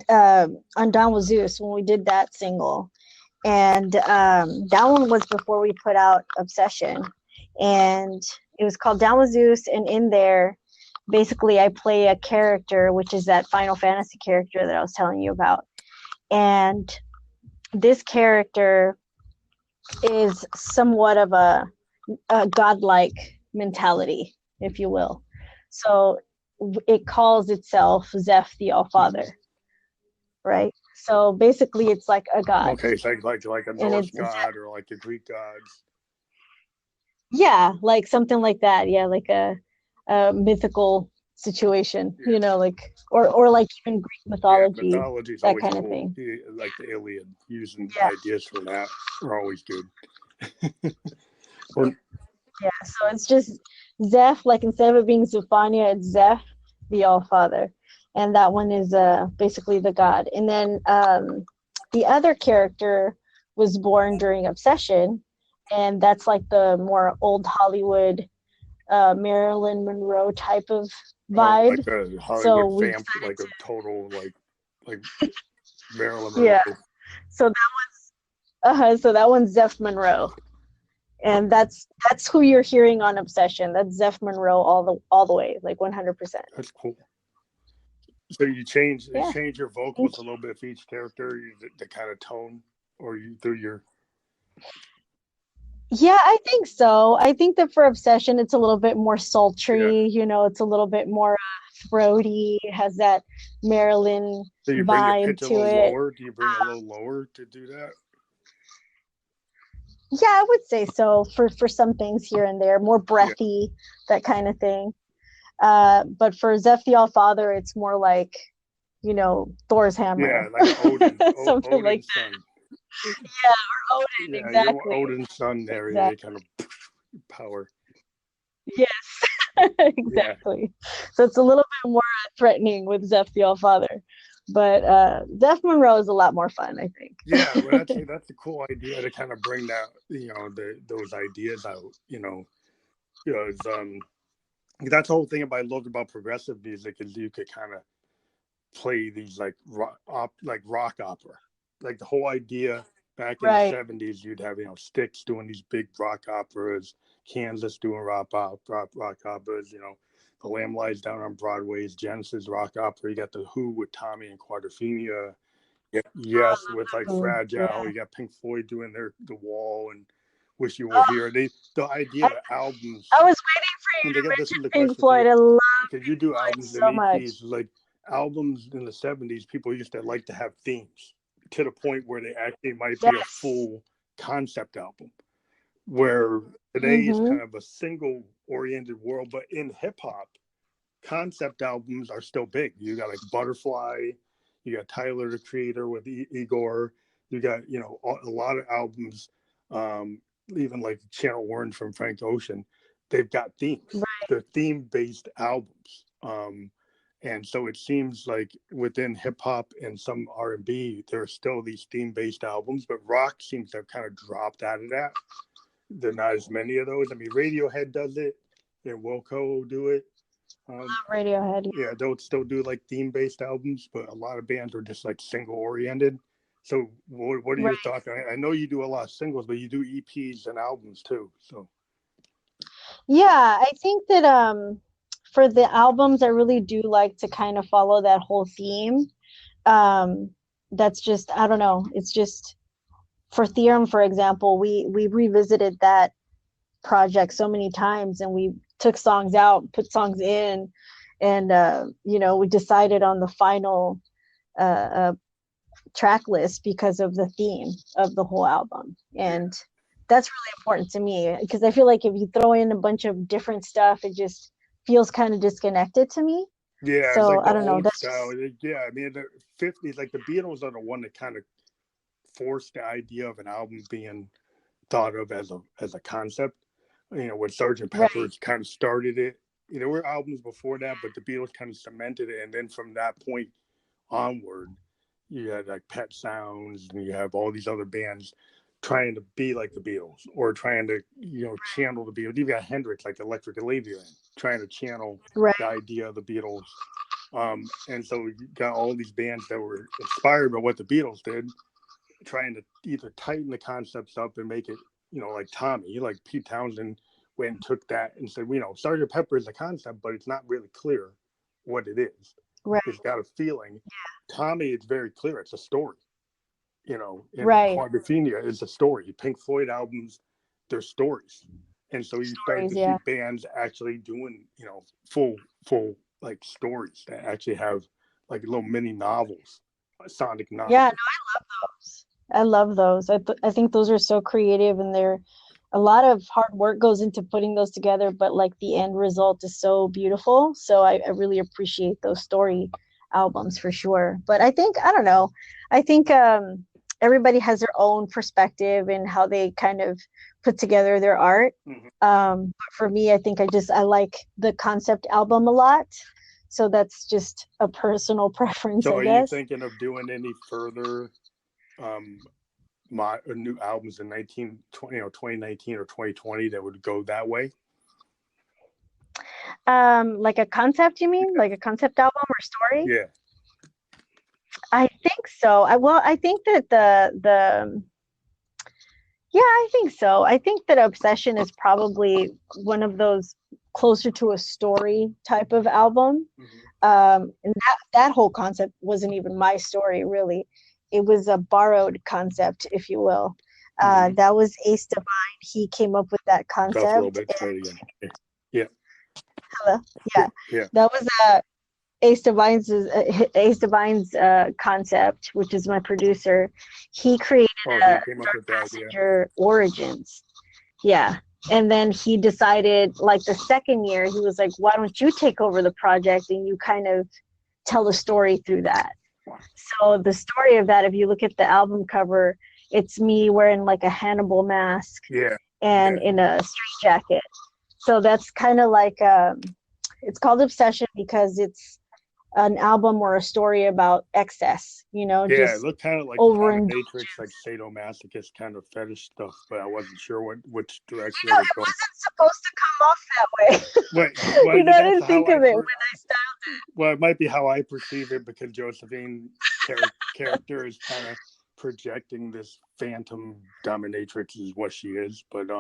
on Dawn with Zeus when we did that single. And that one was before we put out Obsession. And it was called Down with Zeus. And in there, basically, I play a character, which is that Final Fantasy character that I was telling you about. And this character is somewhat of a godlike mentality, if you will. So it calls itself Zeph the All-Father, right? So basically, it's like a god. Okay, it's like a Norse god or like the Greek gods. Yeah, like something like that. Yeah, like a mythical situation, you know, like or like even Greek mythology, mythology is that always kind cool. of thing. Like the Iliad, using ideas from that are always good. Yeah, so it's just Zeph, like instead of it being Zephaniah, it's Zeph, the All-Father. And that one is basically the god. And then the other character was born during Obsession, and that's like the more old Hollywood Marilyn Monroe type of vibe. Like a Hollywood vamp, like a total like Marilyn Monroe. Yeah. So that one's Zeph Monroe. And that's who you're hearing on Obsession. That's Zeph Monroe all the way, like 100%. That's cool. So you change your vocals a little bit for each character, the kind of tone, or you through your. Yeah, I think so. I think that for Obsession, it's a little bit more sultry. You know, it's a little bit more throaty. It has that Marilyn Do you bring your pitch to a little it. lower? Do you bring it a little lower to do that? Yeah, I would say so for some things here and there, more breathy, that kind of thing. But for Zeph the All-Father, it's more like, you know, Thor's hammer. Yeah, like Odin. Something Odin's like son. that. Yeah, or Odin, exactly. Odin's son there, exactly. Kind of power. Yes, exactly. Yeah. So it's a little bit more threatening with Zeph the All-Father. But Zeph Monroe is a lot more fun, I think. Yeah, well, that's a cool idea to kind of bring that, you know, those ideas out, you know, that's the whole thing I loved about progressive music is you could kind of play these like rock opera, like the whole idea back in the 70s, you'd have, you know, Styx doing these big rock operas, Kansas doing rock operas, you know, The Lamb Lies Down on Broadway's Genesis rock opera. You got the Who with Tommy and Quadrophenia. Yes, with like Fragile. You got Pink Floyd doing The Wall and Wish You Were Here. The idea of albums. I was waiting for you to mention Pink Floyd. I love because you do albums so and EPs. Like albums in the 70s, people used to like to have themes to the point where they actually might be a full concept album. Where today is kind of a single oriented world, but in hip hop, concept albums are still big. You got like Butterfly, you got Tyler the Creator with Igor, you got, you know, a lot of albums, even like Channel Orange from Frank Ocean, they've got themes. They're theme based albums. And so it seems like within hip hop and some R&B, there are still these theme based albums, but rock seems to have kind of dropped out of that. There are not as many of those. I mean, Radiohead does it, and Wilco do it. Radiohead. Yeah, they'll still do like theme-based albums, but a lot of bands are just like single-oriented. So, what are your thoughts? I know you do a lot of singles, but you do EPs and albums too. So, yeah, I think that for the albums, I really do like to kind of follow that whole theme. That's just, I don't know. It's just for Theorem, for example, we revisited that project so many times, and we took songs out, put songs in, and you know, we decided on the final track list because of the theme of the whole album. And that's really important to me, because I feel like if you throw in a bunch of different stuff, it just feels kind of disconnected to me. Yeah, so like I don't know. That's style. Yeah, I mean, the 50s, like the Beatles are the one that kind of forced the idea of an album being thought of as a concept. You know, when Sgt. Pepper's kind of started it. You know, there were albums before that, but the Beatles kind of cemented it. And then from that point onward, you had like Pet Sounds, and you have all these other bands trying to be like the Beatles, or trying to, you know, channel the Beatles. You got Hendrix, like Electric Ladyland, trying to channel the idea of the Beatles. And so you got all these bands that were inspired by what the Beatles did, trying to either tighten the concepts up and make it, like Tommy, like Pete Townsend went and took that and said, Sgt. Pepper is a concept, but it's not really clear what it is. Right. It's got a feeling. Tommy, it's very clear. It's a story, and Right. Quadrophenia is a story. Pink Floyd albums, they're stories. And so you start to see bands actually doing, full like stories that actually have like little mini novels, sonic novels. Yeah, no, I love those. I think those are so creative, and they're a lot of hard work goes into putting those together, but like the end result is so beautiful. So I really appreciate those story albums for sure. But I think, I don't know, I think everybody has their own perspective and how they kind of put together their art. But for me, I think I like the concept album a lot. So that's just a personal preference, So I are guess. you thinking of doing any further new albums in 2019 or 2020 that would go that way? Like a concept, you mean? Like a concept album or story? Yeah. I think so. I think that I think so. I think that Obsession is probably one of those closer to a story type of album. And that whole concept wasn't even my story, really. It was a borrowed concept, if you will. That was A.H.S. Divine. He came up with that concept. A little bit. Try it again. Yeah. Hello? Yeah. That was A.H.S. Divine's concept, which is my producer. He created Dark Passenger Origins. Yeah. And then he decided, like the second year, he was like, why don't you take over the project and you kind of tell the story through that? So the story of that, if you look at the album cover, it's me wearing like a Hannibal mask and in a street jacket. So that's kind of like, it's called Obsession because it's an album or a story about excess, it looked kind of like Matrix, like sadomasochist kind of fetish stuff, but I wasn't sure which direction it was going. It wasn't supposed to come off that way. Well, I didn't think of it when I styled it. Well, it might be how I perceive it because Josephine's character is kind of projecting this phantom dominatrix is what she is, but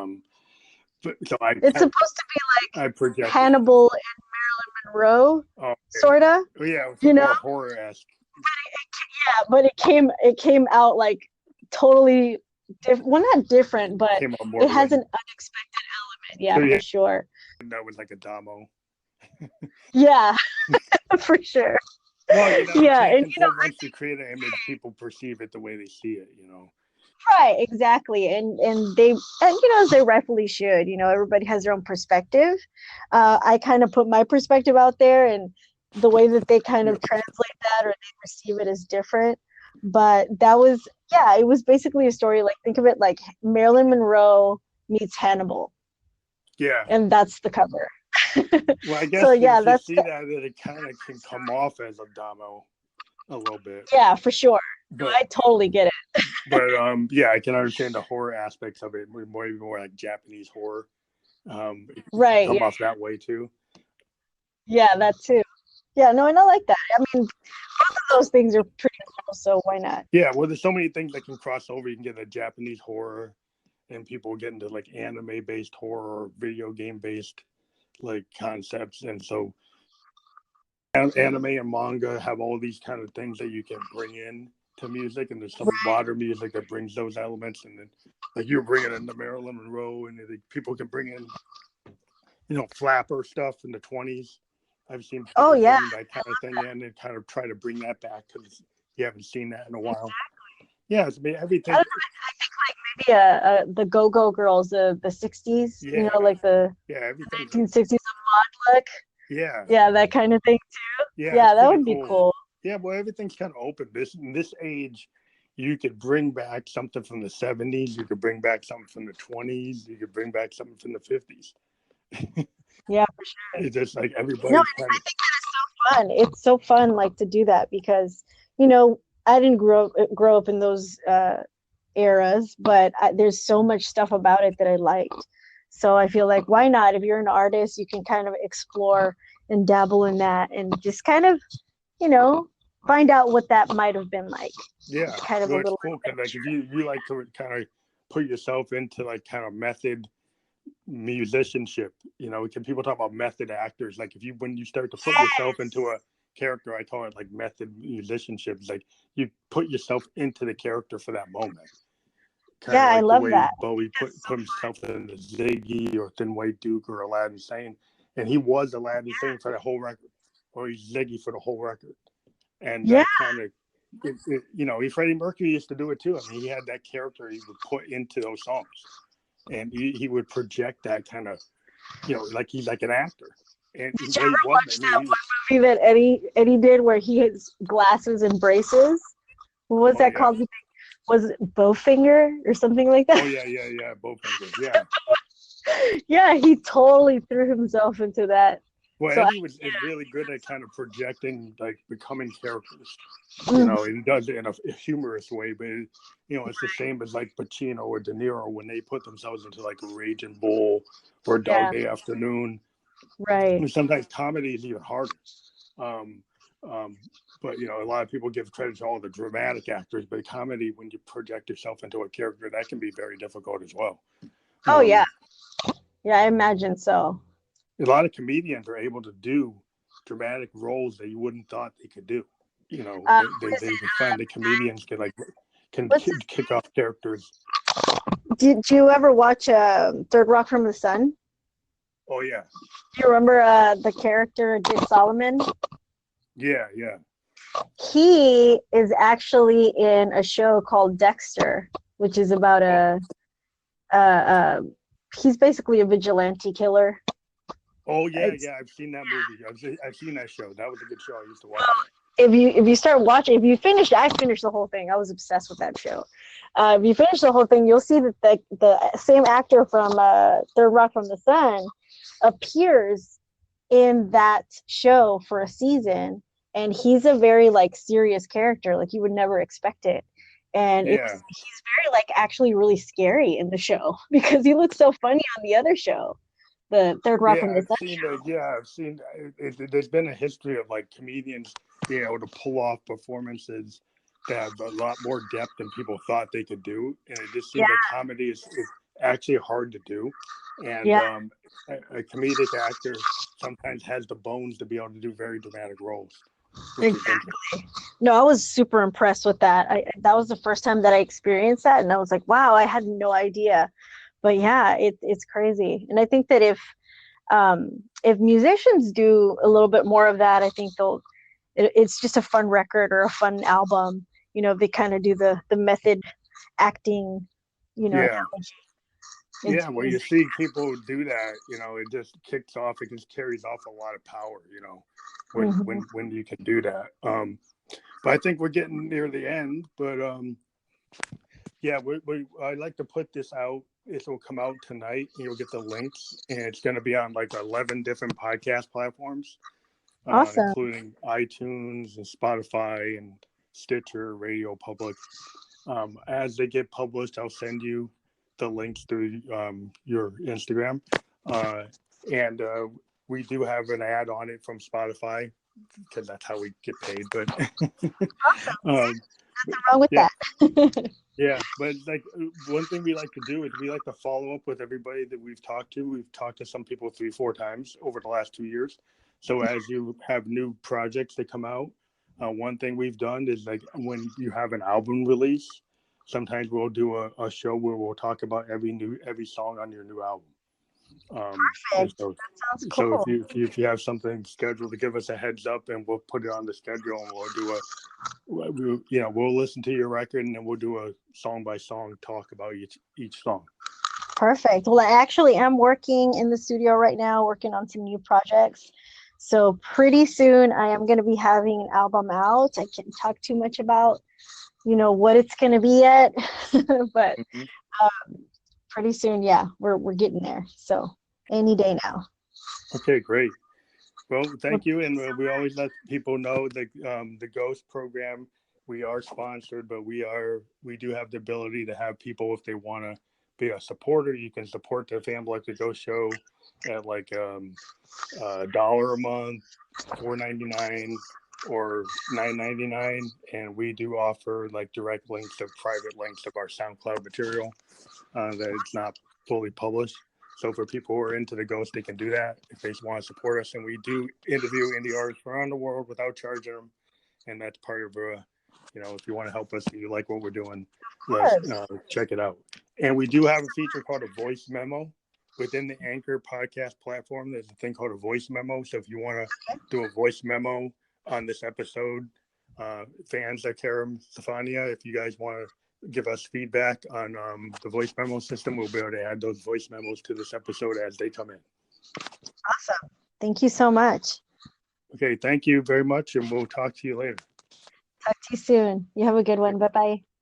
it's supposed to be like Hannibal and Marilyn Monroe, sort of. Yeah, it's horror-esque. But it came out like totally different. Well, not different, but it has an unexpected element. Yeah, for sure. That was like a damo. Yeah, for sure. Well, and once you create an image, people perceive it the way they see it. Right, exactly, and they as they rightfully should. Everybody has their own perspective. I kind of put my perspective out there, and the way that they kind of translate that or they perceive it is different. But that was, it was basically a story. Like, think of it like Marilyn Monroe meets Hannibal. Yeah, and that's the cover. Well, I guess so. Yeah, that's see that it kind of can come off as a damo a little bit. Yeah, for sure. But, I totally get it. But I can understand the horror aspects of it. More like Japanese horror. Right. Come off that way too. Yeah, that too. Yeah, no, and I like that. I mean, both of those things are pretty cool, so why not? Yeah, well, there's so many things that can cross over. You can get a Japanese horror, and people get into like anime-based horror or video game-based like concepts, and so anime and manga have all these kind of things that you can bring in to music, and there's some modern music that brings those elements, and then like you're bringing in the Marilyn Monroe, and people can bring in, flapper stuff in the 20s. I've seen people bring that kind of thing in and kind of try to bring that back because you haven't seen that in a while. Exactly. Yeah, it's everything. I think like maybe the Go-Go Girls, the 60s, like the 1960s mod look. Yeah. Yeah, that kind of thing too. Yeah, that would be cool. Yeah, well, everything's kind of open. In this age, you could bring back something from the 70s. You could bring back something from the 20s. You could bring back something from the 50s. Yeah, for sure. It's just like everybody. No, I think that is so fun. It's so fun, like, to do that because, I didn't grow up in those eras, but there's so much stuff about it that I liked. So I feel like, why not? If you're an artist, you can kind of explore and dabble in that and just kind of, find out what that might have been like. Yeah, Kind of a well, it's little cool because like if you like to kind of put yourself into like kind of method musicianship, can people talk about method actors? Like when you start to put yourself into a character, I call it like method musicianship. It's like you put yourself into the character for that moment. Kind of I like the love way that. Bowie put himself in the Ziggy or Thin White Duke or Aladdin Sane, and he was Aladdin Sane for the whole record, or he's Ziggy for the whole record, and Yeah, that kind of, Freddie Mercury used to do it too. I mean, he had that character he would put into those songs, and he would project that kind of, like he's like an actor, and did you he ever wasn't. watch that one movie that Eddie did where he has glasses and braces? What was that called? Was it Bowfinger or something like that? Oh yeah, Bowfinger, yeah. Yeah, he totally threw himself into that. Well, So Eddie is really good at kind of projecting, like becoming characters. He does it in a humorous way, but it's the same as like Pacino or De Niro when they put themselves into like a Raging Bull or a Dog Day Afternoon. right. And sometimes comedy is even harder. Um, but a lot of people give credit to all the dramatic actors, but comedy, when you project yourself into a character, that can be very difficult as well. Oh yeah, I imagine so. A lot of comedians are able to do dramatic roles that you wouldn't thought they could do. They find the comedians can kick off characters. Did you ever watch Third Rock from the Sun? Oh yeah. Do you remember the character Jake Solomon? Yeah. He is actually in a show called Dexter, which is about he's basically a vigilante killer. Oh yeah, I've seen that movie. I've seen that show. That was a good show. I used to watch it. If you start watching, if you finish, I finished the whole thing. I was obsessed with that show. If you finish the whole thing, you'll see that the same actor from Third Rock from the Sun appears in that show for a season, and he's a very like serious character, like you would never expect it. And he's very like actually really scary in the show because he looks so funny on the other show, the Third Rock from the Sun show. I've seen there's been a history of like comedians being able to pull off performances that have a lot more depth than people thought they could do, and it just seems like comedy is actually hard to do, and a comedic actor sometimes has the bones to be able to do very dramatic roles. Exactly. No, I was super impressed with that. That was the first time that I experienced that, and I was like, wow, I had no idea. But yeah, it's crazy, and I think that if musicians do a little bit more of that, I think it's just a fun record or a fun album. They kind of do the method acting, Yeah, when you see people do that, it just kicks off. It just carries off a lot of power, when you can do that. But I think we're getting near the end. But I'd like to put this out. This will come out tonight. You'll get the links, and it's going to be on like 11 different podcast platforms, awesome, including iTunes and Spotify and Stitcher, Radio Public. As they get published, I'll send you the links through your Instagram, and we do have an ad on it from Spotify because that's how we get paid. But awesome. Nothing wrong with that. Yeah, but like one thing we like to do is we like to follow up with everybody that we've talked to. We've talked to some people 3-4 times over the last 2 years. So as you have new projects that come out, one thing we've done is like when you have an album release, sometimes we'll do a show where we'll talk about every song on your new album. Perfect. That sounds cool. So if you have something scheduled, to give us a heads up, and we'll put it on the schedule, and we'll listen to your record, and then we'll do a song by song talk about each song. Perfect. Well, I actually am working in the studio right now, working on some new projects. So pretty soon I am going to be having an album out. I can't talk too much about, what it's going to be yet, but pretty soon, we're getting there. So any day now. Okay, great. Well, thank you. And we always let people know that the Ghost program, we are sponsored, but we do have the ability to have people, if they want to be a supporter. You can support the Fan Like the Ghost show at like $1 a month, $4.99 or $9.99, and we do offer like direct links to private links of our SoundCloud material that it's not fully published. So for people who are into the ghost, they can do that if they want to support us. And we do interview indie artists from around the world without charging them, and that's part of if you want to help us and you like what we're doing, let's check it out. And we do have a feature called a voice memo within the Anchor podcast platform. There's a thing called a voice memo. So if you want to do a voice memo on this episode, fans at Karem Zephaniah, if you guys want to give us feedback on the voice memo system, we'll be able to add those voice memos to this episode as they come in. Awesome. Thank you so much. Okay, thank you very much, and we'll talk to you later. Talk to you soon. You have a good one. Bye-bye.